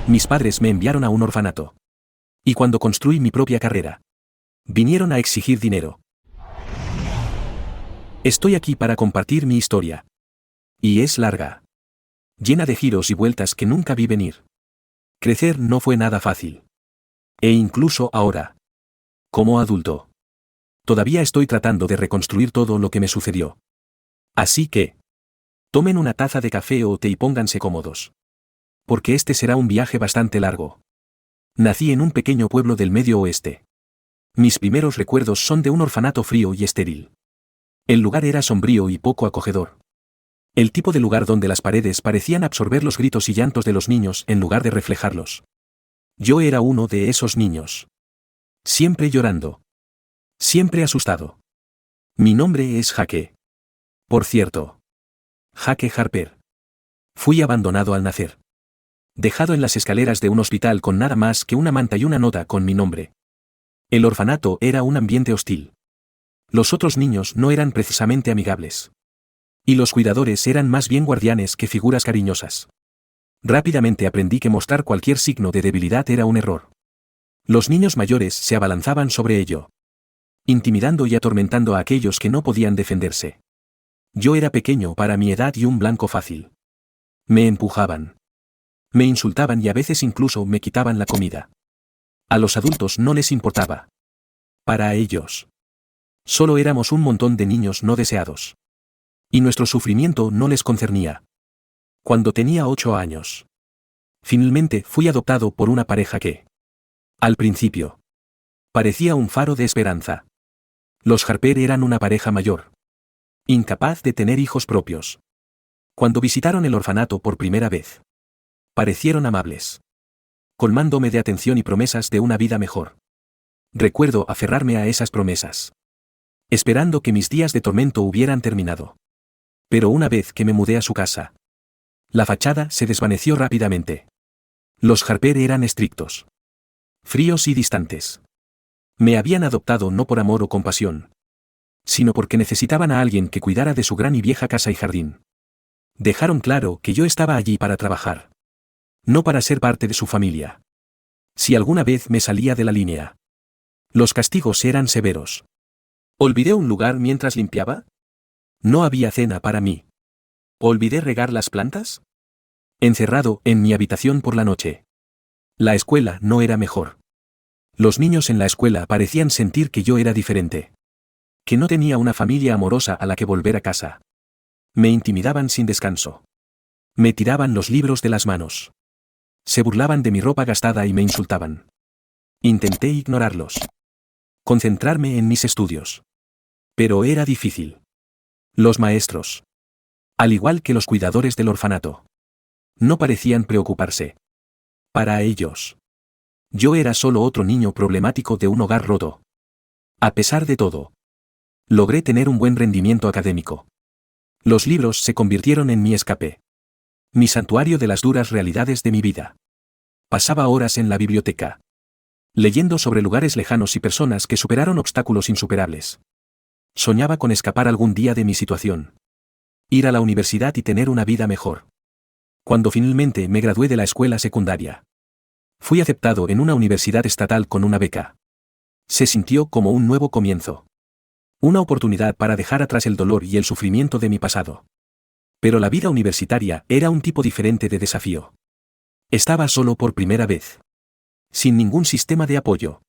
Mis padres me enviaron a un orfanato. Y cuando construí mi propia carrera, vinieron a exigir dinero. Estoy aquí para compartir mi historia. Y es larga. Llena de giros y vueltas que nunca vi venir. Crecer no fue nada fácil. E incluso ahora, como adulto, todavía estoy tratando de reconstruir todo lo que me sucedió. Así que, tomen una taza de café o té y pónganse cómodos. Porque este será un viaje bastante largo. Nací en un pequeño pueblo del Medio Oeste. Mis primeros recuerdos son de un orfanato frío y estéril. El lugar era sombrío y poco acogedor. El tipo de lugar donde las paredes parecían absorber los gritos y llantos de los niños en lugar de reflejarlos. Yo era uno de esos niños. Siempre llorando. Siempre asustado. Mi nombre es Jake. Por cierto. Jake Harper. Fui abandonado al nacer. Dejado en las escaleras de un hospital con nada más que una manta y una nota con mi nombre. El orfanato era un ambiente hostil. Los otros niños no eran precisamente amigables. Y los cuidadores eran más bien guardianes que figuras cariñosas. Rápidamente aprendí que mostrar cualquier signo de debilidad era un error. Los niños mayores se abalanzaban sobre ello, intimidando y atormentando a aquellos que no podían defenderse. Yo era pequeño para mi edad y un blanco fácil. Me empujaban. Me insultaban y a veces incluso me quitaban la comida. A los adultos no les importaba. Para ellos, solo éramos un montón de niños no deseados. Y nuestro sufrimiento no les concernía. Cuando tenía 8 años, finalmente fui adoptado por una pareja que, al principio, parecía un faro de esperanza. Los Harper eran una pareja mayor, incapaz de tener hijos propios. Cuando visitaron el orfanato por primera vez, parecieron amables, colmándome de atención y promesas de una vida mejor. Recuerdo aferrarme a esas promesas, esperando que mis días de tormento hubieran terminado. Pero una vez que me mudé a su casa, la fachada se desvaneció rápidamente. Los Harper eran estrictos, fríos y distantes. Me habían adoptado no por amor o compasión, sino porque necesitaban a alguien que cuidara de su gran y vieja casa y jardín. Dejaron claro que yo estaba allí para trabajar, no para ser parte de su familia. Si alguna vez me salía de la línea, los castigos eran severos. ¿Olvidé un lugar mientras limpiaba? No había cena para mí. ¿Olvidé regar las plantas? Encerrado en mi habitación por la noche. La escuela no era mejor. Los niños en la escuela parecían sentir que yo era diferente. Que no tenía una familia amorosa a la que volver a casa. Me intimidaban sin descanso. Me tiraban los libros de las manos. Se burlaban de mi ropa gastada y me insultaban. Intenté ignorarlos. Concentrarme en mis estudios. Pero era difícil. Los maestros, al igual que los cuidadores del orfanato, no parecían preocuparse. Para ellos, yo era solo otro niño problemático de un hogar roto. A pesar de todo, logré tener un buen rendimiento académico. Los libros se convirtieron en mi escape. Mi santuario de las duras realidades de mi vida. Pasaba horas en la biblioteca, leyendo sobre lugares lejanos y personas que superaron obstáculos insuperables. Soñaba con escapar algún día de mi situación. Ir a la universidad y tener una vida mejor. Cuando finalmente me gradué de la escuela secundaria, fui aceptado en una universidad estatal con una beca. Se sintió como un nuevo comienzo. Una oportunidad para dejar atrás el dolor y el sufrimiento de mi pasado. Pero la vida universitaria era un tipo diferente de desafío. Estaba solo por primera vez. Sin ningún sistema de apoyo.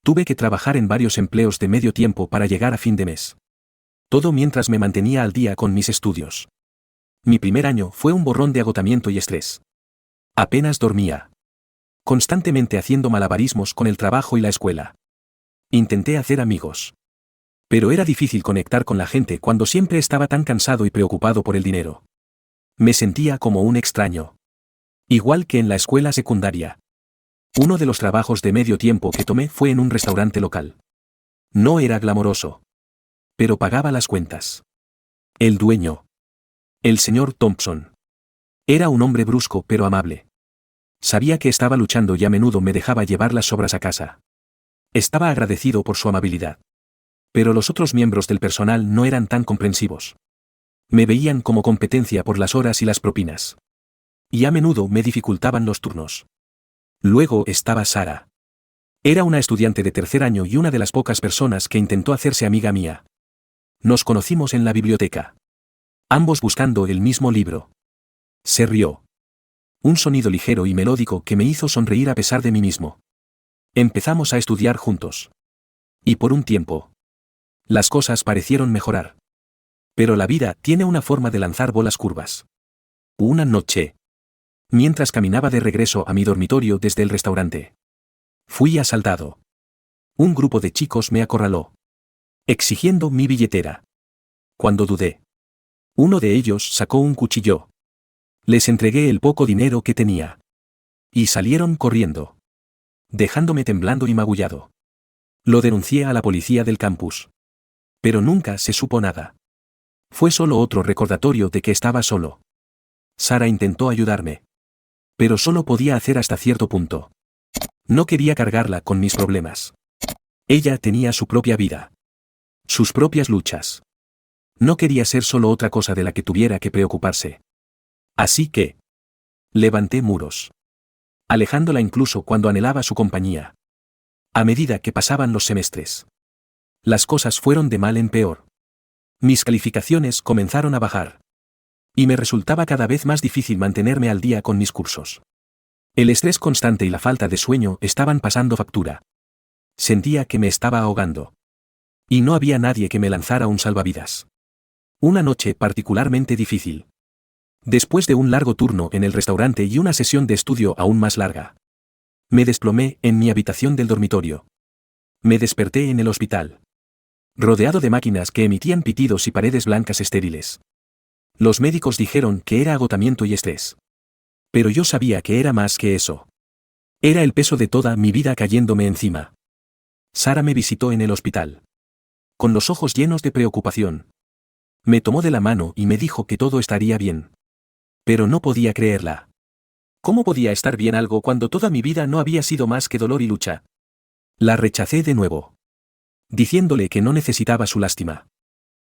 Tuve que trabajar en varios empleos de medio tiempo para llegar a fin de mes. Todo mientras me mantenía al día con mis estudios. Mi primer año fue un borrón de agotamiento y estrés. Apenas dormía. Constantemente haciendo malabarismos con el trabajo y la escuela. Intenté hacer amigos. Pero era difícil conectar con la gente cuando siempre estaba tan cansado y preocupado por el dinero. Me sentía como un extraño. Igual que en la escuela secundaria. Uno de los trabajos de medio tiempo que tomé fue en un restaurante local. No era glamoroso. Pero pagaba las cuentas. El dueño, el señor Thompson, era un hombre brusco pero amable. Sabía que estaba luchando y a menudo me dejaba llevar las sobras a casa. Estaba agradecido por su amabilidad. Pero los otros miembros del personal no eran tan comprensivos. Me veían como competencia por las horas y las propinas. Y a menudo me dificultaban los turnos. Luego estaba Sara. Era una estudiante de tercer año y una de las pocas personas que intentó hacerse amiga mía. Nos conocimos en la biblioteca. Ambos buscando el mismo libro. Se rió. Un sonido ligero y melódico que me hizo sonreír a pesar de mí mismo. Empezamos a estudiar juntos. Y por un tiempo, las cosas parecieron mejorar. Pero la vida tiene una forma de lanzar bolas curvas. Una noche, mientras caminaba de regreso a mi dormitorio desde el restaurante, fui asaltado. Un grupo de chicos me acorraló, exigiendo mi billetera. Cuando dudé, uno de ellos sacó un cuchillo. Les entregué el poco dinero que tenía. Y salieron corriendo, dejándome temblando y magullado. Lo denuncié a la policía del campus. Pero nunca se supo nada. Fue solo otro recordatorio de que estaba solo. Sara intentó ayudarme. Pero solo podía hacer hasta cierto punto. No quería cargarla con mis problemas. Ella tenía su propia vida. Sus propias luchas. No quería ser solo otra cosa de la que tuviera que preocuparse. Así que levanté muros, alejándola incluso cuando anhelaba su compañía. A medida que pasaban los semestres, las cosas fueron de mal en peor. Mis calificaciones comenzaron a bajar. Y me resultaba cada vez más difícil mantenerme al día con mis cursos. El estrés constante y la falta de sueño estaban pasando factura. Sentía que me estaba ahogando. Y no había nadie que me lanzara un salvavidas. Una noche particularmente difícil. Después de un largo turno en el restaurante y una sesión de estudio aún más larga, me desplomé en mi habitación del dormitorio. Me desperté en el hospital, rodeado de máquinas que emitían pitidos y paredes blancas estériles. Los médicos dijeron que era agotamiento y estrés. Pero yo sabía que era más que eso. Era el peso de toda mi vida cayéndome encima. Sara me visitó en el hospital, con los ojos llenos de preocupación. Me tomó de la mano y me dijo que todo estaría bien. Pero no podía creerla. ¿Cómo podía estar bien algo cuando toda mi vida no había sido más que dolor y lucha? La rechacé de nuevo, diciéndole que no necesitaba su lástima.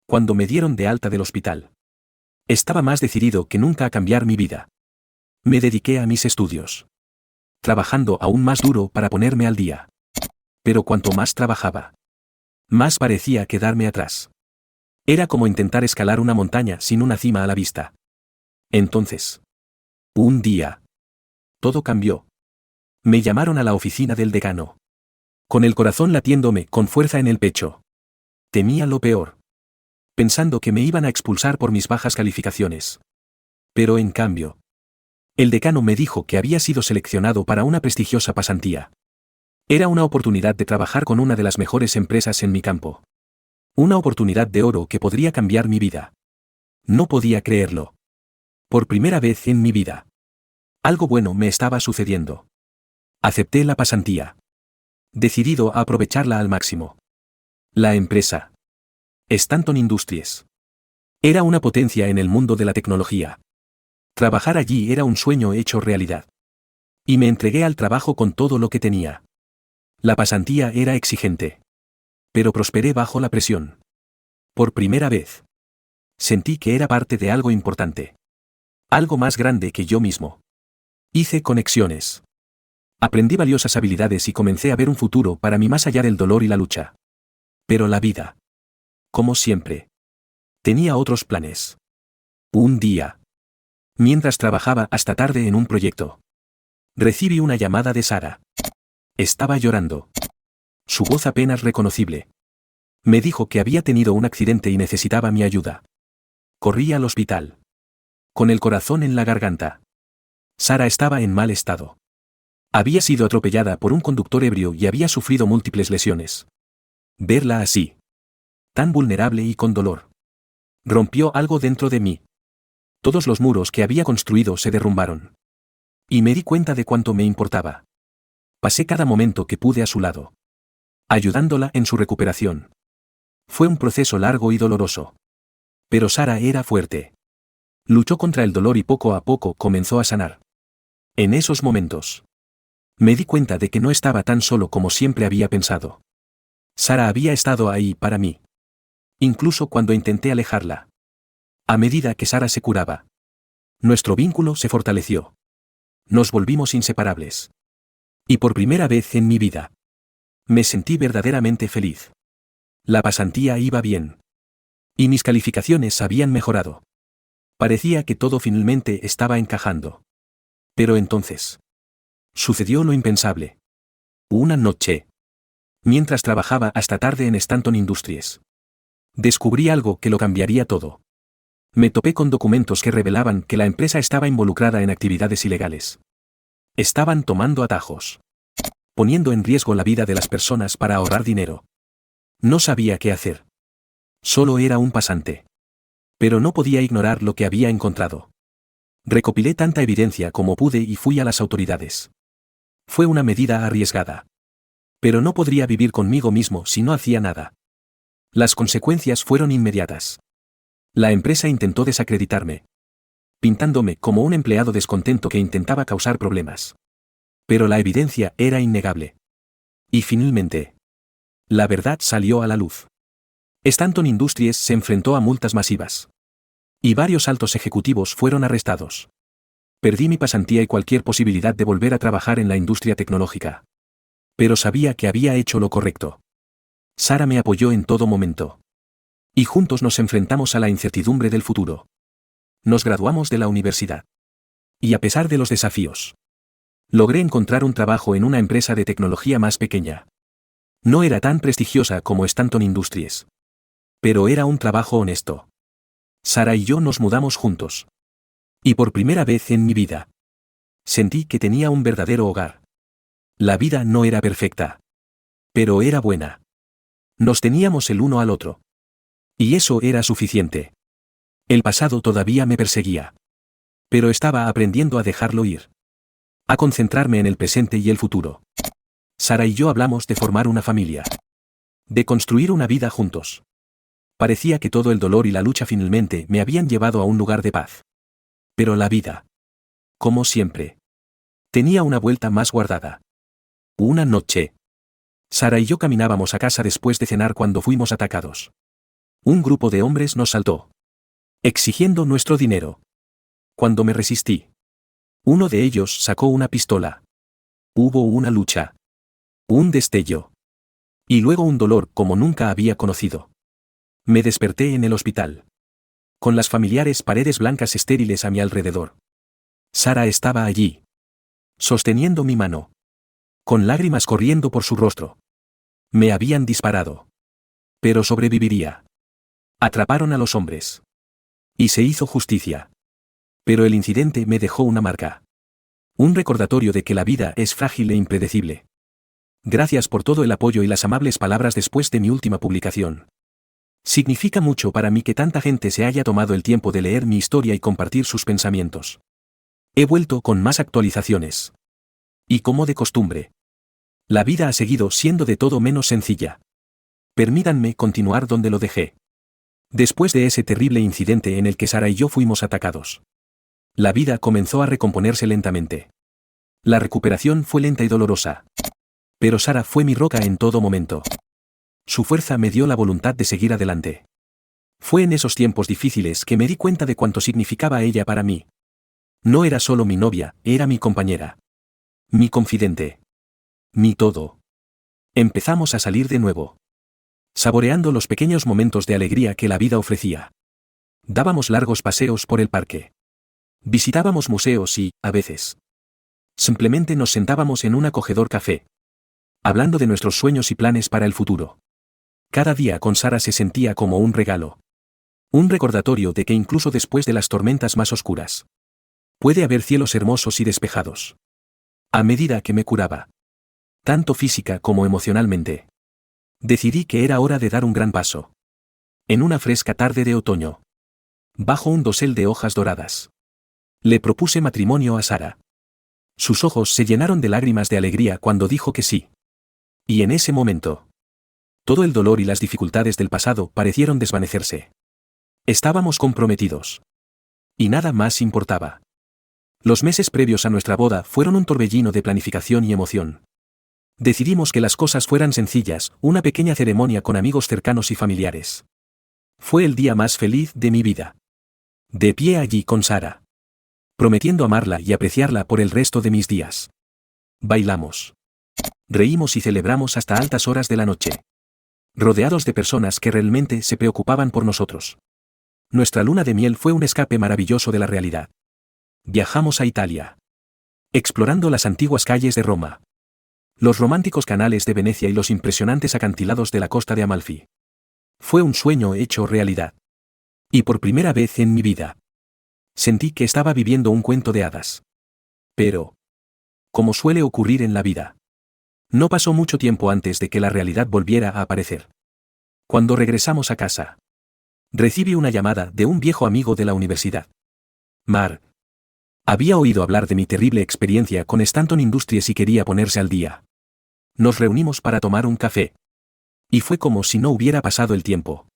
Cuando me dieron de alta del hospital, estaba más decidido que nunca a cambiar mi vida. Me dediqué a mis estudios, trabajando aún más duro para ponerme al día. Pero cuanto más trabajaba, más parecía quedarme atrás. Era como intentar escalar una montaña sin una cima a la vista. Entonces, un día, todo cambió. Me llamaron a la oficina del decano, con el corazón latiéndome con fuerza en el pecho. Temía lo peor, pensando que me iban a expulsar por mis bajas calificaciones. Pero en cambio, el decano me dijo que había sido seleccionado para una prestigiosa pasantía. Era una oportunidad de trabajar con una de las mejores empresas en mi campo. Una oportunidad de oro que podría cambiar mi vida. No podía creerlo. Por primera vez en mi vida, algo bueno me estaba sucediendo. Acepté la pasantía, decidido a aprovecharla al máximo. La empresa, Stanton Industries, era una potencia en el mundo de la tecnología. Trabajar allí era un sueño hecho realidad. Y me entregué al trabajo con todo lo que tenía. La pasantía era exigente, pero prosperé bajo la presión. Por primera vez, sentí que era parte de algo importante. Algo más grande que yo mismo. Hice conexiones. Aprendí valiosas habilidades y comencé a ver un futuro para mí más allá del dolor y la lucha. Pero la vida, como siempre, tenía otros planes. Un día, mientras trabajaba hasta tarde en un proyecto, recibí una llamada de Sara. Estaba llorando. Su voz apenas reconocible. Me dijo que había tenido un accidente y necesitaba mi ayuda. Corrí al hospital, con el corazón en la garganta. Sara estaba en mal estado. Había sido atropellada por un conductor ebrio y había sufrido múltiples lesiones. Verla así, tan vulnerable y con dolor, rompió algo dentro de mí. Todos los muros que había construido se derrumbaron. Y me di cuenta de cuánto me importaba. Pasé cada momento que pude a su lado, ayudándola en su recuperación. Fue un proceso largo y doloroso. Pero Sara era fuerte. Luchó contra el dolor y poco a poco comenzó a sanar. En esos momentos, me di cuenta de que no estaba tan solo como siempre había pensado. Sara había estado ahí para mí. Incluso cuando intenté alejarla. A medida que Sara se curaba, nuestro vínculo se fortaleció. Nos volvimos inseparables. Y por primera vez en mi vida, me sentí verdaderamente feliz. La pasantía iba bien. Y mis calificaciones habían mejorado. Parecía que todo finalmente estaba encajando. Pero entonces, sucedió lo impensable. Una noche, mientras trabajaba hasta tarde en Stanton Industries, descubrí algo que lo cambiaría todo. Me topé con documentos que revelaban que la empresa estaba involucrada en actividades ilegales. Estaban tomando atajos, poniendo en riesgo la vida de las personas para ahorrar dinero. No sabía qué hacer. Solo era un pasante. Pero no podía ignorar lo que había encontrado. Recopilé tanta evidencia como pude y fui a las autoridades. Fue una medida arriesgada. Pero no podría vivir conmigo mismo si no hacía nada. Las consecuencias fueron inmediatas. La empresa intentó desacreditarme, pintándome como un empleado descontento que intentaba causar problemas. Pero la evidencia era innegable. Y finalmente, la verdad salió a la luz. Stanton Industries se enfrentó a multas masivas. Y varios altos ejecutivos fueron arrestados. Perdí mi pasantía y cualquier posibilidad de volver a trabajar en la industria tecnológica. Pero sabía que había hecho lo correcto. Sara me apoyó en todo momento. Y juntos nos enfrentamos a la incertidumbre del futuro. Nos graduamos de la universidad. Y a pesar de los desafíos, logré encontrar un trabajo en una empresa de tecnología más pequeña. No era tan prestigiosa como Stanton Industries. Pero era un trabajo honesto. Sara y yo nos mudamos juntos. Y por primera vez en mi vida, sentí que tenía un verdadero hogar. La vida no era perfecta. Pero era buena. Nos teníamos el uno al otro. Y eso era suficiente. El pasado todavía me perseguía. Pero estaba aprendiendo a dejarlo ir. A concentrarme en el presente y el futuro. Sara y yo hablamos de formar una familia. De construir una vida juntos. Parecía que todo el dolor y la lucha finalmente me habían llevado a un lugar de paz. Pero la vida, como siempre, tenía una vuelta más guardada. Una noche, Sara y yo caminábamos a casa después de cenar cuando fuimos atacados. Un grupo de hombres nos saltó, exigiendo nuestro dinero. Cuando me resistí, uno de ellos sacó una pistola. Hubo una lucha. Un destello. Y luego un dolor como nunca había conocido. Me desperté en el hospital. Con las familiares paredes blancas estériles a mi alrededor. Sara estaba allí, sosteniendo mi mano, con lágrimas corriendo por su rostro. Me habían disparado. Pero sobreviviría. Atraparon a los hombres. Y se hizo justicia. Pero el incidente me dejó una marca. Un recordatorio de que la vida es frágil e impredecible. Gracias por todo el apoyo y las amables palabras después de mi última publicación. Significa mucho para mí que tanta gente se haya tomado el tiempo de leer mi historia y compartir sus pensamientos. He vuelto con más actualizaciones. Y como de costumbre, la vida ha seguido siendo de todo menos sencilla. Permítanme continuar donde lo dejé. Después de ese terrible incidente en el que Sara y yo fuimos atacados, la vida comenzó a recomponerse lentamente. La recuperación fue lenta y dolorosa. Pero Sara fue mi roca en todo momento. Su fuerza me dio la voluntad de seguir adelante. Fue en esos tiempos difíciles que me di cuenta de cuánto significaba ella para mí. No era solo mi novia, era mi compañera. Mi confidente. Mi todo. Empezamos a salir de nuevo. Saboreando los pequeños momentos de alegría que la vida ofrecía. Dábamos largos paseos por el parque. Visitábamos museos y, a veces, simplemente nos sentábamos en un acogedor café, hablando de nuestros sueños y planes para el futuro. Cada día con Sara se sentía como un regalo. Un recordatorio de que incluso después de las tormentas más oscuras, puede haber cielos hermosos y despejados. A medida que me curaba, tanto física como emocionalmente, decidí que era hora de dar un gran paso. En una fresca tarde de otoño, bajo un dosel de hojas doradas, le propuse matrimonio a Sara. Sus ojos se llenaron de lágrimas de alegría cuando dijo que sí. Y en ese momento, todo el dolor y las dificultades del pasado parecieron desvanecerse. Estábamos comprometidos. Y nada más importaba. Los meses previos a nuestra boda fueron un torbellino de planificación y emoción. Decidimos que las cosas fueran sencillas, una pequeña ceremonia con amigos cercanos y familiares. Fue el día más feliz de mi vida. De pie allí con Sara, prometiendo amarla y apreciarla por el resto de mis días. Bailamos. Reímos y celebramos hasta altas horas de la noche, rodeados de personas que realmente se preocupaban por nosotros. Nuestra luna de miel fue un escape maravilloso de la realidad. Viajamos a Italia, explorando las antiguas calles de Roma, los románticos canales de Venecia y los impresionantes acantilados de la costa de Amalfi. Fue un sueño hecho realidad. Y por primera vez en mi vida, sentí que estaba viviendo un cuento de hadas. Pero, como suele ocurrir en la vida, no pasó mucho tiempo antes de que la realidad volviera a aparecer. Cuando regresamos a casa, recibí una llamada de un viejo amigo de la universidad. Mark había oído hablar de mi terrible experiencia con Stanton Industries y quería ponerse al día. Nos reunimos para tomar un café. Y fue como si no hubiera pasado el tiempo.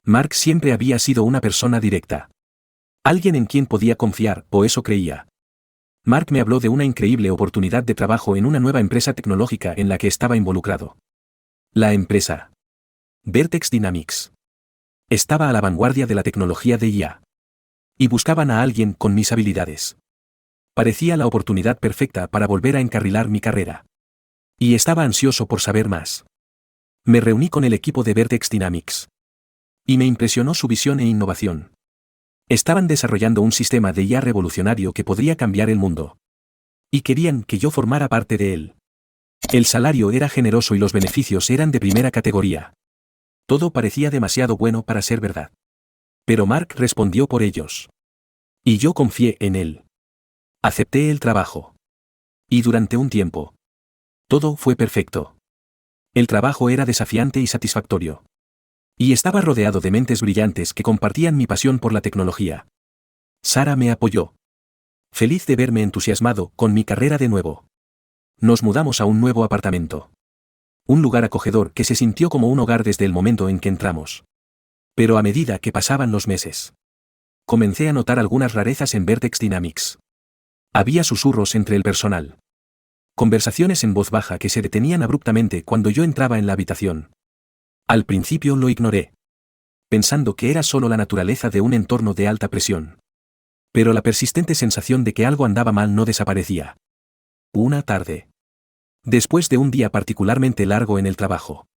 Mark siempre había sido una persona directa. Alguien en quien podía confiar, o eso creía. Mark me habló de una increíble oportunidad de trabajo en una nueva empresa tecnológica en la que estaba involucrado. La empresa Vertex Dynamics estaba a la vanguardia de la tecnología de IA. Y buscaban a alguien con mis habilidades. Parecía la oportunidad perfecta para volver a encarrilar mi carrera. Y estaba ansioso por saber más. Me reuní con el equipo de Vertex Dynamics. Y me impresionó su visión e innovación. Estaban desarrollando un sistema de IA revolucionario que podría cambiar el mundo. Y querían que yo formara parte de él. El salario era generoso y los beneficios eran de primera categoría. Todo parecía demasiado bueno para ser verdad. Pero Mark respondió por ellos. Y yo confié en él. Acepté el trabajo. Y durante un tiempo, todo fue perfecto. El trabajo era desafiante y satisfactorio. Y estaba rodeado de mentes brillantes que compartían mi pasión por la tecnología. Sara me apoyó. Feliz de verme entusiasmado con mi carrera de nuevo. Nos mudamos a un nuevo apartamento. Un lugar acogedor que se sintió como un hogar desde el momento en que entramos. Pero a medida que pasaban los meses, comencé a notar algunas rarezas en Vertex Dynamics. Había susurros entre el personal. Conversaciones en voz baja que se detenían abruptamente cuando yo entraba en la habitación. Al principio lo ignoré, pensando que era solo la naturaleza de un entorno de alta presión. Pero la persistente sensación de que algo andaba mal no desaparecía. Una tarde, después de un día particularmente largo en el trabajo,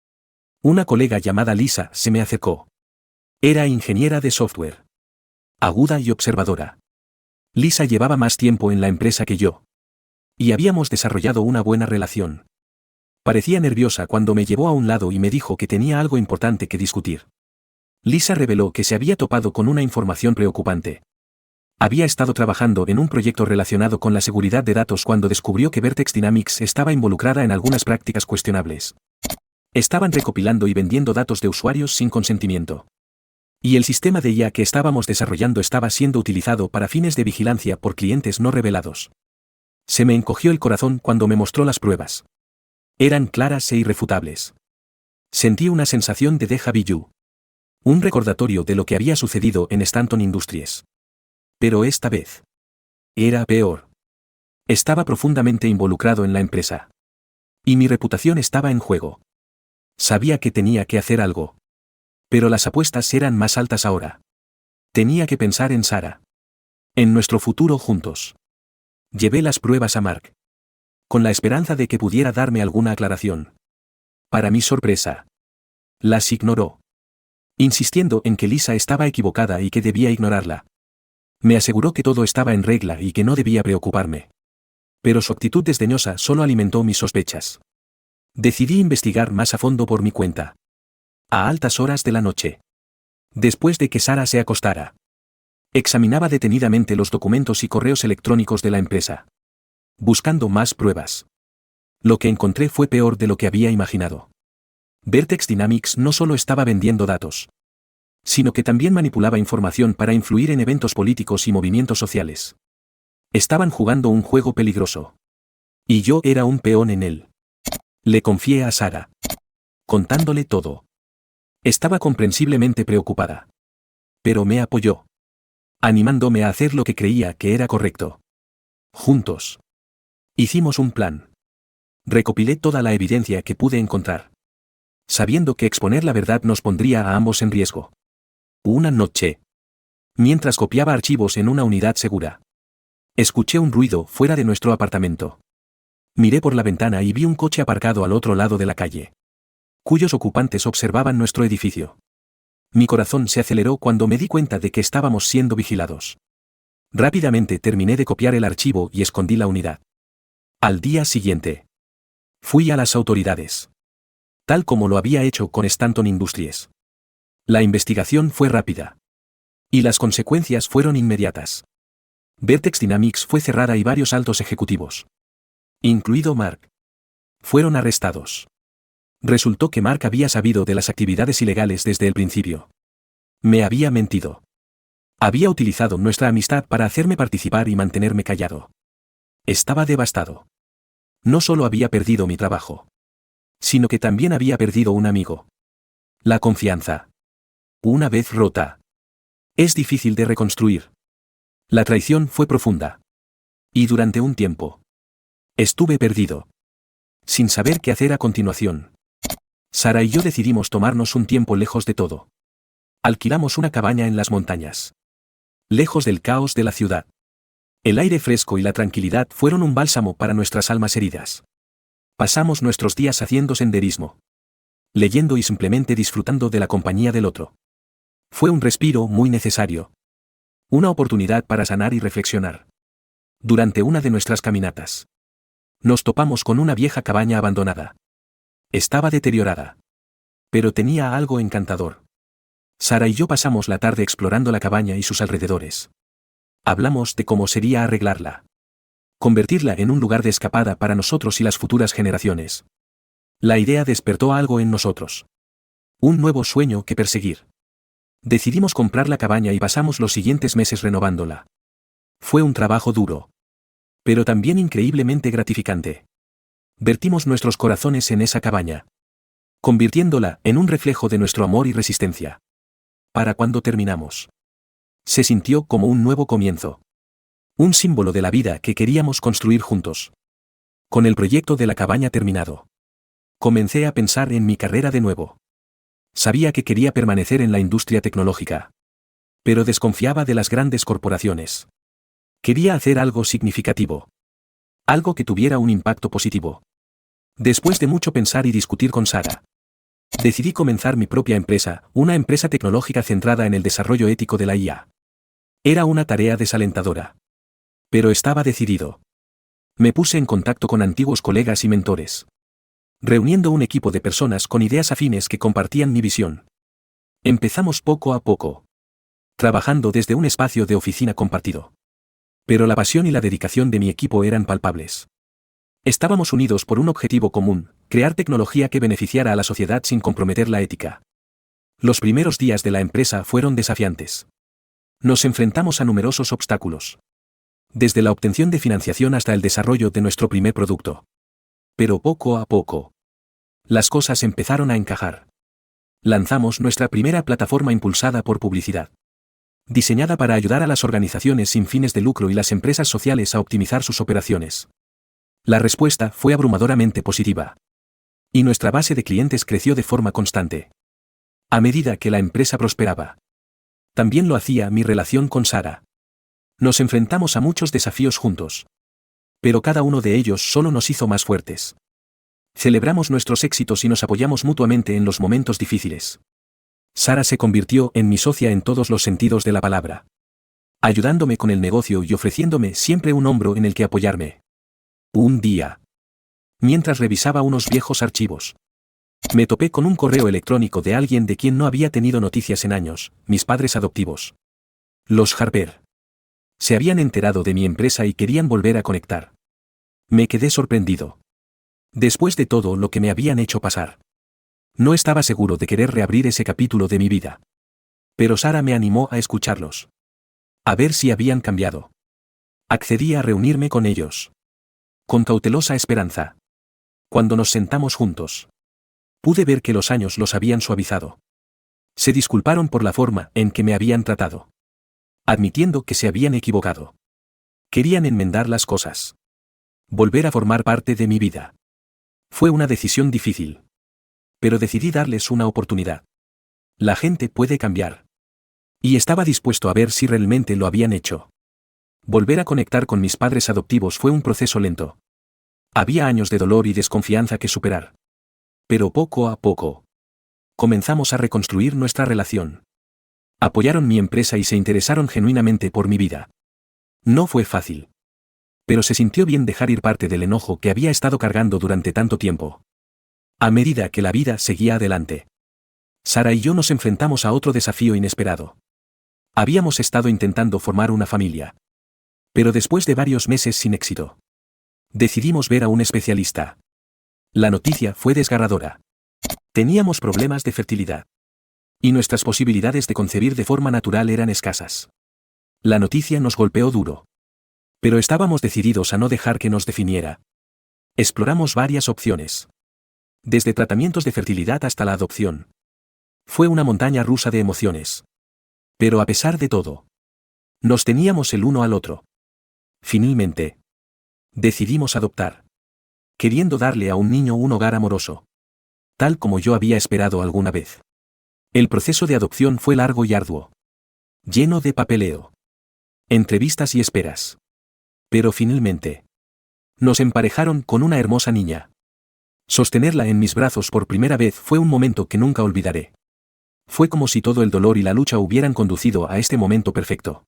una colega llamada Lisa se me acercó. Era ingeniera de software. Aguda y observadora. Lisa llevaba más tiempo en la empresa que yo. Y habíamos desarrollado una buena relación. Parecía nerviosa cuando me llevó a un lado y me dijo que tenía algo importante que discutir. Lisa reveló que se había topado con una información preocupante. Había estado trabajando en un proyecto relacionado con la seguridad de datos cuando descubrió que Vertex Dynamics estaba involucrada en algunas prácticas cuestionables. Estaban recopilando y vendiendo datos de usuarios sin consentimiento. Y el sistema de IA que estábamos desarrollando estaba siendo utilizado para fines de vigilancia por clientes no revelados. Se me encogió el corazón cuando me mostró las pruebas. Eran claras e irrefutables. Sentí una sensación de déjà vu. Un recordatorio de lo que había sucedido en Stanton Industries. Pero esta vez era peor. Estaba profundamente involucrado en la empresa. Y mi reputación estaba en juego. Sabía que tenía que hacer algo. Pero las apuestas eran más altas ahora. Tenía que pensar en Sara. En nuestro futuro juntos. Llevé las pruebas a Mark, con la esperanza de que pudiera darme alguna aclaración. Para mi sorpresa, las ignoró, insistiendo en que Lisa estaba equivocada y que debía ignorarla. Me aseguró que todo estaba en regla y que no debía preocuparme. Pero su actitud desdeñosa solo alimentó mis sospechas. Decidí investigar más a fondo por mi cuenta. A altas horas de la noche. Después de que Sara se acostara. Examinaba detenidamente los documentos y correos electrónicos de la empresa. Buscando más pruebas. Lo que encontré fue peor de lo que había imaginado. Vertex Dynamics no solo estaba vendiendo datos, sino que también manipulaba información para influir en eventos políticos y movimientos sociales. Estaban jugando un juego peligroso. Y yo era un peón en él. Le confié a Sara, contándole todo. Estaba comprensiblemente preocupada. Pero me apoyó, animándome a hacer lo que creía que era correcto. Juntos. Hicimos un plan. Recopilé toda la evidencia que pude encontrar, sabiendo que exponer la verdad nos pondría a ambos en riesgo. Una noche, mientras copiaba archivos en una unidad segura, escuché un ruido fuera de nuestro apartamento. Miré por la ventana y vi un coche aparcado al otro lado de la calle, cuyos ocupantes observaban nuestro edificio. Mi corazón se aceleró cuando me di cuenta de que estábamos siendo vigilados. Rápidamente terminé de copiar el archivo y escondí la unidad. Al día siguiente, fui a las autoridades, tal como lo había hecho con Stanton Industries. La investigación fue rápida. Y las consecuencias fueron inmediatas. Vertex Dynamics fue cerrada y varios altos ejecutivos, incluido Mark, fueron arrestados. Resultó que Mark había sabido de las actividades ilegales desde el principio. Me había mentido. Había utilizado nuestra amistad para hacerme participar y mantenerme callado. Estaba devastado. No solo había perdido mi trabajo, sino que también había perdido un amigo. La confianza, una vez rota, es difícil de reconstruir. La traición fue profunda. Y durante un tiempo, estuve perdido, sin saber qué hacer a continuación. Sara y yo decidimos tomarnos un tiempo lejos de todo. Alquilamos una cabaña en las montañas, lejos del caos de la ciudad. El aire fresco y la tranquilidad fueron un bálsamo para nuestras almas heridas. Pasamos nuestros días haciendo senderismo, leyendo y simplemente disfrutando de la compañía del otro. Fue un respiro muy necesario. Una oportunidad para sanar y reflexionar. Durante una de nuestras caminatas, nos topamos con una vieja cabaña abandonada. Estaba deteriorada, pero tenía algo encantador. Sara y yo pasamos la tarde explorando la cabaña y sus alrededores. Hablamos de cómo sería arreglarla, convertirla en un lugar de escapada para nosotros y las futuras generaciones. La idea despertó algo en nosotros. Un nuevo sueño que perseguir. Decidimos comprar la cabaña y pasamos los siguientes meses renovándola. Fue un trabajo duro, pero también increíblemente gratificante. Vertimos nuestros corazones en esa cabaña, convirtiéndola en un reflejo de nuestro amor y resistencia. Para cuando terminamos, se sintió como un nuevo comienzo. Un símbolo de la vida que queríamos construir juntos. Con el proyecto de la cabaña terminado, comencé a pensar en mi carrera de nuevo. Sabía que quería permanecer en la industria tecnológica, pero desconfiaba de las grandes corporaciones. Quería hacer algo significativo. Algo que tuviera un impacto positivo. Después de mucho pensar y discutir con Sara, decidí comenzar mi propia empresa, una empresa tecnológica centrada en el desarrollo ético de la IA. Era una tarea desalentadora, pero estaba decidido. Me puse en contacto con antiguos colegas y mentores, reuniendo un equipo de personas con ideas afines que compartían mi visión. Empezamos poco a poco, trabajando desde un espacio de oficina compartido. Pero la pasión y la dedicación de mi equipo eran palpables. Estábamos unidos por un objetivo común, crear tecnología que beneficiara a la sociedad sin comprometer la ética. Los primeros días de la empresa fueron desafiantes. Nos enfrentamos a numerosos obstáculos, desde la obtención de financiación hasta el desarrollo de nuestro primer producto. Pero poco a poco, las cosas empezaron a encajar. Lanzamos nuestra primera plataforma impulsada por publicidad, diseñada para ayudar a las organizaciones sin fines de lucro y las empresas sociales a optimizar sus operaciones. La respuesta fue abrumadoramente positiva. Y nuestra base de clientes creció de forma constante. A medida que la empresa prosperaba, también lo hacía mi relación con Sara. Nos enfrentamos a muchos desafíos juntos, pero cada uno de ellos solo nos hizo más fuertes. Celebramos nuestros éxitos y nos apoyamos mutuamente en los momentos difíciles. Sara se convirtió en mi socia en todos los sentidos de la palabra, ayudándome con el negocio y ofreciéndome siempre un hombro en el que apoyarme. Un día, mientras revisaba unos viejos archivos, me topé con un correo electrónico de alguien de quien no había tenido noticias en años, mis padres adoptivos. Los Harper. Se habían enterado de mi empresa y querían volver a conectar. Me quedé sorprendido. Después de todo lo que me habían hecho pasar, no estaba seguro de querer reabrir ese capítulo de mi vida. Pero Sara me animó a escucharlos, a ver si habían cambiado. Accedí a reunirme con ellos, con cautelosa esperanza. Cuando nos sentamos juntos, pude ver que los años los habían suavizado. Se disculparon por la forma en que me habían tratado, admitiendo que se habían equivocado. Querían enmendar las cosas, volver a formar parte de mi vida. Fue una decisión difícil, pero decidí darles una oportunidad. La gente puede cambiar. Y estaba dispuesto a ver si realmente lo habían hecho. Volver a conectar con mis padres adoptivos fue un proceso lento. Había años de dolor y desconfianza que superar. Pero poco a poco, comenzamos a reconstruir nuestra relación. Apoyaron mi empresa y se interesaron genuinamente por mi vida. No fue fácil. Pero se sintió bien dejar ir parte del enojo que había estado cargando durante tanto tiempo. A medida que la vida seguía adelante, Sara y yo nos enfrentamos a otro desafío inesperado. Habíamos estado intentando formar una familia. Pero después de varios meses sin éxito, decidimos ver a un especialista. La noticia fue desgarradora. Teníamos problemas de fertilidad. Y nuestras posibilidades de concebir de forma natural eran escasas. La noticia nos golpeó duro. Pero estábamos decididos a no dejar que nos definiera. Exploramos varias opciones. Desde tratamientos de fertilidad hasta la adopción. Fue una montaña rusa de emociones. Pero a pesar de todo, nos teníamos el uno al otro. Finalmente, decidimos adoptar. Queriendo darle a un niño un hogar amoroso. Tal como yo había esperado alguna vez. El proceso de adopción fue largo y arduo. Lleno de papeleo. Entrevistas y esperas. Pero finalmente, nos emparejaron con una hermosa niña. Sostenerla en mis brazos por primera vez fue un momento que nunca olvidaré. Fue como si todo el dolor y la lucha hubieran conducido a este momento perfecto.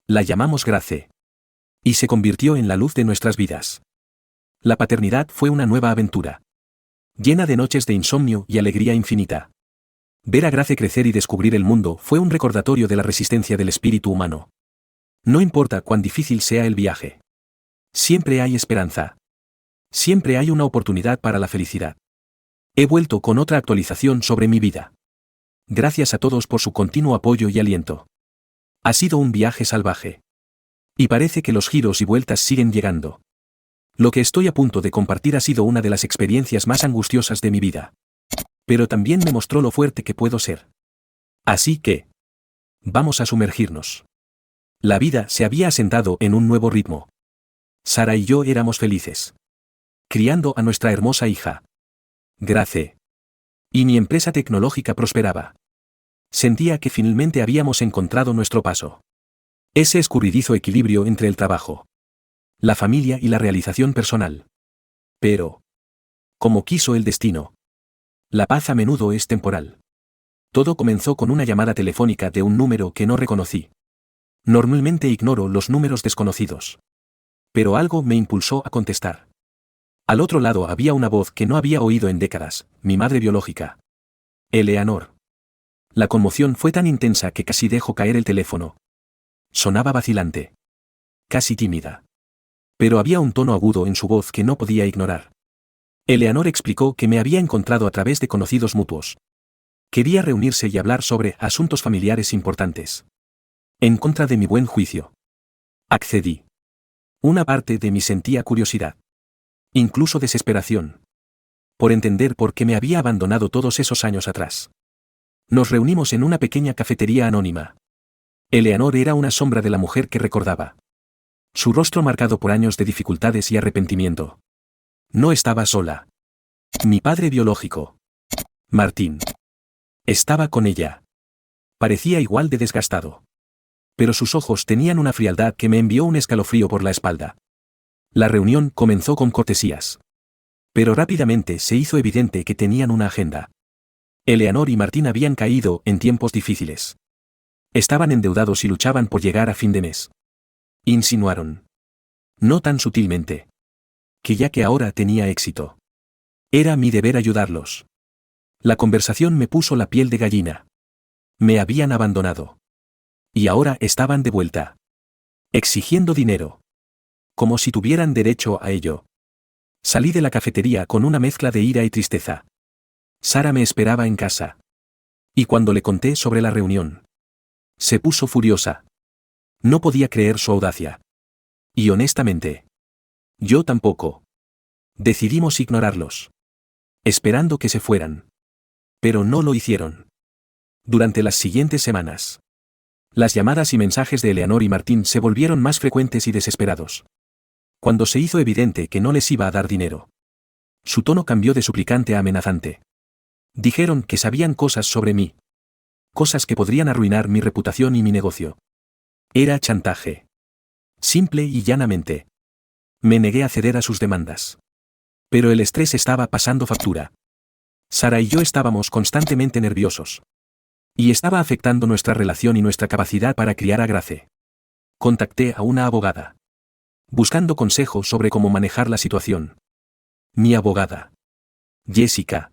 La llamamos Grace. Y se convirtió en la luz de nuestras vidas. La paternidad fue una nueva aventura. Llena de noches de insomnio y alegría infinita. Ver a Grace crecer y descubrir el mundo fue un recordatorio de la resistencia del espíritu humano. No importa cuán difícil sea el viaje. Siempre hay esperanza. Siempre hay una oportunidad para la felicidad. He vuelto con otra actualización sobre mi vida. Gracias a todos por su continuo apoyo y aliento. Ha sido un viaje salvaje. Y parece que los giros y vueltas siguen llegando. Lo que estoy a punto de compartir ha sido una de las experiencias más angustiosas de mi vida. Pero también me mostró lo fuerte que puedo ser. Así que, vamos a sumergirnos. La vida se había asentado en un nuevo ritmo. Sara y yo éramos felices. Criando a nuestra hermosa hija. Grace. Y mi empresa tecnológica prosperaba. Sentía que finalmente habíamos encontrado nuestro paso. Ese escurridizo equilibrio entre el trabajo, la familia y la realización personal. Pero, como quiso el destino, la paz a menudo es temporal. Todo comenzó con una llamada telefónica de un número que no reconocí. Normalmente ignoro los números desconocidos. Pero algo me impulsó a contestar. Al otro lado había una voz que no había oído en décadas, mi madre biológica. Eleanor. La conmoción fue tan intensa que casi dejó caer el teléfono. Sonaba vacilante. Casi tímida. Pero había un tono agudo en su voz que no podía ignorar. Eleanor explicó que me había encontrado a través de conocidos mutuos. Quería reunirse y hablar sobre asuntos familiares importantes. En contra de mi buen juicio. Accedí. Una parte de mí sentía curiosidad. Incluso desesperación. Por entender por qué me había abandonado todos esos años atrás. Nos reunimos en una pequeña cafetería anónima. Eleanor era una sombra de la mujer que recordaba. Su rostro marcado por años de dificultades y arrepentimiento. No estaba sola. Mi padre biológico, Martín, estaba con ella. Parecía igual de desgastado. Pero sus ojos tenían una frialdad que me envió un escalofrío por la espalda. La reunión comenzó con cortesías. Pero rápidamente se hizo evidente que tenían una agenda. Eleanor y Martín habían caído en tiempos difíciles. Estaban endeudados y luchaban por llegar a fin de mes. Insinuaron. No tan sutilmente. Que ya que ahora tenía éxito. Era mi deber ayudarlos. La conversación me puso la piel de gallina. Me habían abandonado. Y ahora estaban de vuelta. Exigiendo dinero. Como si tuvieran derecho a ello. Salí de la cafetería con una mezcla de ira y tristeza. Sara me esperaba en casa. Y cuando le conté sobre la reunión, se puso furiosa. No podía creer su audacia. Y honestamente, yo tampoco. Decidimos ignorarlos. Esperando que se fueran. Pero no lo hicieron. Durante las siguientes semanas, las llamadas y mensajes de Eleanor y Martín se volvieron más frecuentes y desesperados. Cuando se hizo evidente que no les iba a dar dinero, su tono cambió de suplicante a amenazante. Dijeron que sabían cosas sobre mí. Cosas que podrían arruinar mi reputación y mi negocio. Era chantaje. Simple y llanamente. Me negué a ceder a sus demandas. Pero el estrés estaba pasando factura. Sara y yo estábamos constantemente nerviosos. Y estaba afectando nuestra relación y nuestra capacidad para criar a Grace. Contacté a una abogada. Buscando consejos sobre cómo manejar la situación. Mi abogada, Jessica,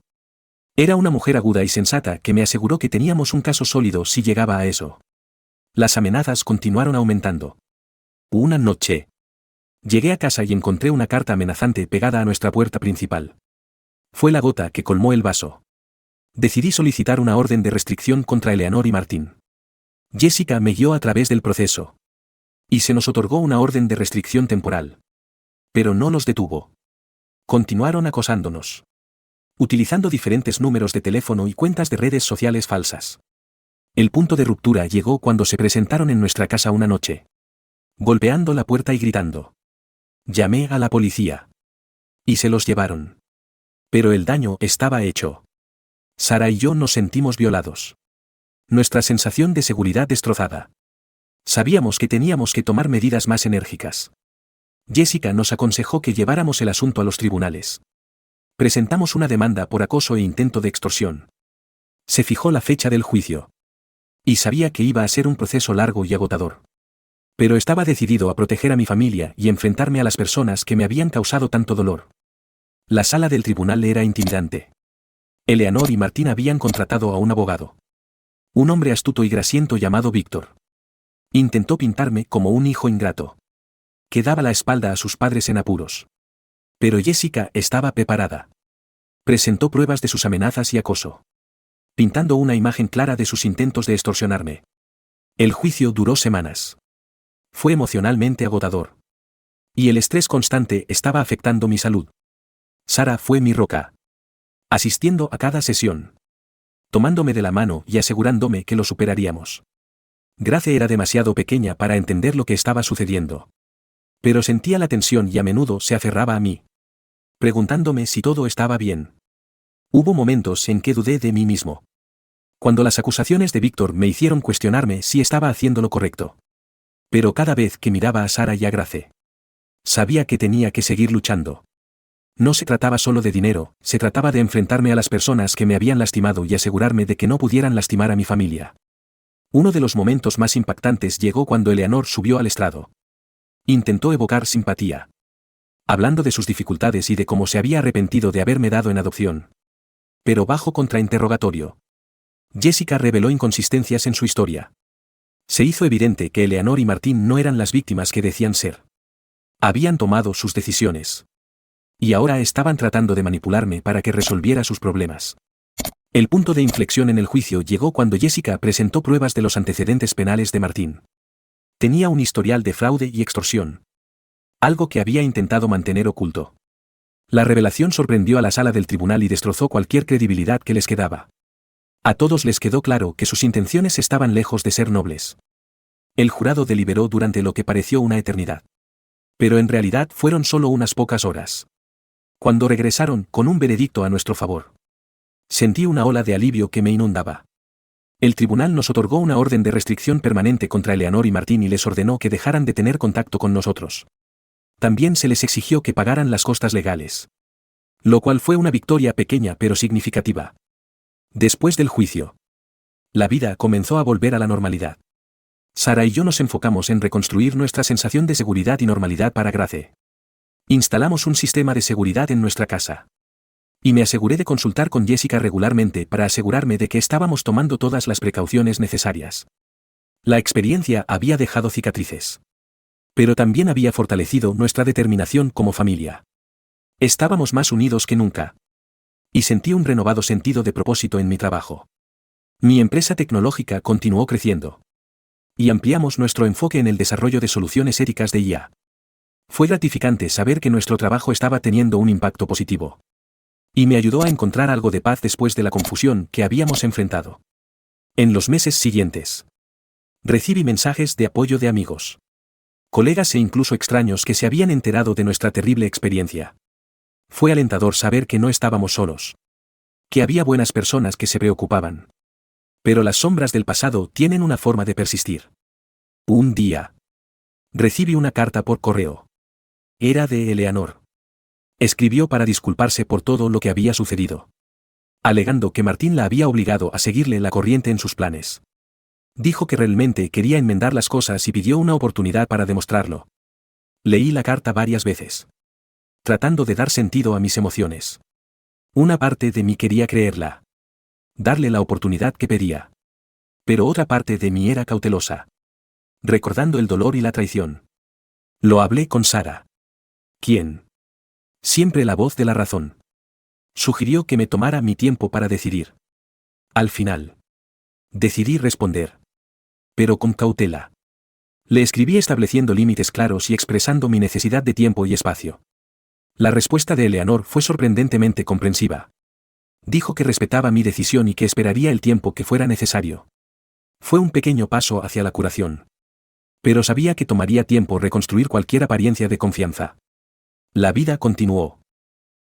era una mujer aguda y sensata que me aseguró que teníamos un caso sólido si llegaba a eso. Las amenazas continuaron aumentando. Una noche, llegué a casa y encontré una carta amenazante pegada a nuestra puerta principal. Fue la gota que colmó el vaso. Decidí solicitar una orden de restricción contra Eleanor y Martín. Jessica me guió a través del proceso. Y se nos otorgó una orden de restricción temporal. Pero no los detuvo. Continuaron acosándonos. Utilizando diferentes números de teléfono y cuentas de redes sociales falsas. El punto de ruptura llegó cuando se presentaron en nuestra casa una noche. Golpeando la puerta y gritando. Llamé a la policía. Y se los llevaron. Pero el daño estaba hecho. Sara y yo nos sentimos violados. Nuestra sensación de seguridad destrozada. Sabíamos que teníamos que tomar medidas más enérgicas. Jessica nos aconsejó que lleváramos el asunto a los tribunales. Presentamos una demanda por acoso e intento de extorsión. Se fijó la fecha del juicio. Y sabía que iba a ser un proceso largo y agotador. Pero estaba decidido a proteger a mi familia y enfrentarme a las personas que me habían causado tanto dolor. La sala del tribunal era intimidante. Eleanor y Martín habían contratado a un abogado. Un hombre astuto y grasiento llamado Víctor. Intentó pintarme como un hijo ingrato. Que daba la espalda a sus padres en apuros. Pero Jessica estaba preparada. Presentó pruebas de sus amenazas y acoso. Pintando una imagen clara de sus intentos de extorsionarme. El juicio duró semanas. Fue emocionalmente agotador. Y el estrés constante estaba afectando mi salud. Sara fue mi roca. Asistiendo a cada sesión. Tomándome de la mano y asegurándome que lo superaríamos. Grace era demasiado pequeña para entender lo que estaba sucediendo. Pero sentía la tensión y a menudo se aferraba a mí. Preguntándome si todo estaba bien. Hubo momentos en que dudé de mí mismo. Cuando las acusaciones de Víctor me hicieron cuestionarme si estaba haciendo lo correcto. Pero cada vez que miraba a Sara y a Grace, sabía que tenía que seguir luchando. No se trataba solo de dinero, se trataba de enfrentarme a las personas que me habían lastimado y asegurarme de que no pudieran lastimar a mi familia. Uno de los momentos más impactantes llegó cuando Eleanor subió al estrado. Intentó evocar simpatía. Hablando de sus dificultades y de cómo se había arrepentido de haberme dado en adopción. Pero bajo contrainterrogatorio. Jessica reveló inconsistencias en su historia. Se hizo evidente que Eleanor y Martín no eran las víctimas que decían ser. Habían tomado sus decisiones. Y ahora estaban tratando de manipularme para que resolviera sus problemas. El punto de inflexión en el juicio llegó cuando Jessica presentó pruebas de los antecedentes penales de Martín. Tenía un historial de fraude y extorsión. Algo que había intentado mantener oculto. La revelación sorprendió a la sala del tribunal y destrozó cualquier credibilidad que les quedaba. A todos les quedó claro que sus intenciones estaban lejos de ser nobles. El jurado deliberó durante lo que pareció una eternidad. Pero en realidad fueron solo unas pocas horas. Cuando regresaron con un veredicto a nuestro favor. Sentí una ola de alivio que me inundaba. El tribunal nos otorgó una orden de restricción permanente contra Eleanor y Martín y les ordenó que dejaran de tener contacto con nosotros. También se les exigió que pagaran las costas legales. Lo cual fue una victoria pequeña pero significativa. Después del juicio, la vida comenzó a volver a la normalidad. Sara y yo nos enfocamos en reconstruir nuestra sensación de seguridad y normalidad para Grace. Instalamos un sistema de seguridad en nuestra casa. Y me aseguré de consultar con Jessica regularmente para asegurarme de que estábamos tomando todas las precauciones necesarias. La experiencia había dejado cicatrices. Pero también había fortalecido nuestra determinación como familia. Estábamos más unidos que nunca. Y sentí un renovado sentido de propósito en mi trabajo. Mi empresa tecnológica continuó creciendo. Y ampliamos nuestro enfoque en el desarrollo de soluciones éticas de IA. Fue gratificante saber que nuestro trabajo estaba teniendo un impacto positivo. Y me ayudó a encontrar algo de paz después de la confusión que habíamos enfrentado. En los meses siguientes, recibí mensajes de apoyo de amigos, colegas e incluso extraños que se habían enterado de nuestra terrible experiencia. Fue alentador saber que no estábamos solos. Que había buenas personas que se preocupaban. Pero las sombras del pasado tienen una forma de persistir. Un día, recibí una carta por correo. Era de Eleanor. Escribió para disculparse por todo lo que había sucedido, alegando que Martín la había obligado a seguirle la corriente en sus planes. Dijo que realmente quería enmendar las cosas y pidió una oportunidad para demostrarlo. Leí la carta varias veces, tratando de dar sentido a mis emociones. Una parte de mí quería creerla, darle la oportunidad que pedía. Pero otra parte de mí era cautelosa, recordando el dolor y la traición. Lo hablé con Sara, quien, siempre la voz de la razón, sugirió que me tomara mi tiempo para decidir. Al final, decidí responder, pero con cautela. Le escribí estableciendo límites claros y expresando mi necesidad de tiempo y espacio. La respuesta de Eleanor fue sorprendentemente comprensiva. Dijo que respetaba mi decisión y que esperaría el tiempo que fuera necesario. Fue un pequeño paso hacia la curación. Pero sabía que tomaría tiempo reconstruir cualquier apariencia de confianza. La vida continuó.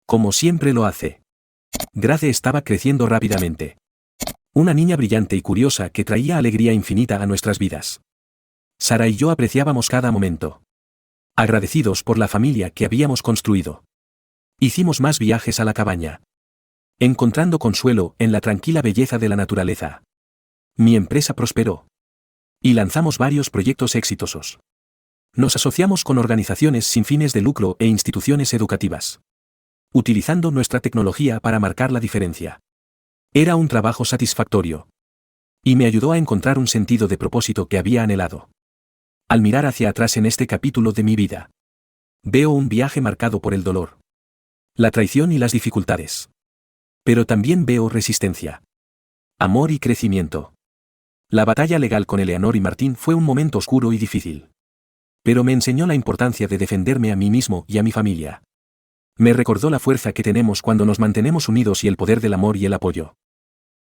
Como siempre lo hace. Grace estaba creciendo rápidamente. Una niña brillante y curiosa que traía alegría infinita a nuestras vidas. Sara y yo apreciábamos cada momento, agradecidos por la familia que habíamos construido. Hicimos más viajes a la cabaña, encontrando consuelo en la tranquila belleza de la naturaleza. Mi empresa prosperó. Y lanzamos varios proyectos exitosos. Nos asociamos con organizaciones sin fines de lucro e instituciones educativas, utilizando nuestra tecnología para marcar la diferencia. Era un trabajo satisfactorio. Y me ayudó a encontrar un sentido de propósito que había anhelado. Al mirar hacia atrás en este capítulo de mi vida, veo un viaje marcado por el dolor, la traición y las dificultades. Pero también veo resistencia, amor y crecimiento. La batalla legal con Eleanor y Martín fue un momento oscuro y difícil. Pero me enseñó la importancia de defenderme a mí mismo y a mi familia. Me recordó la fuerza que tenemos cuando nos mantenemos unidos y el poder del amor y el apoyo.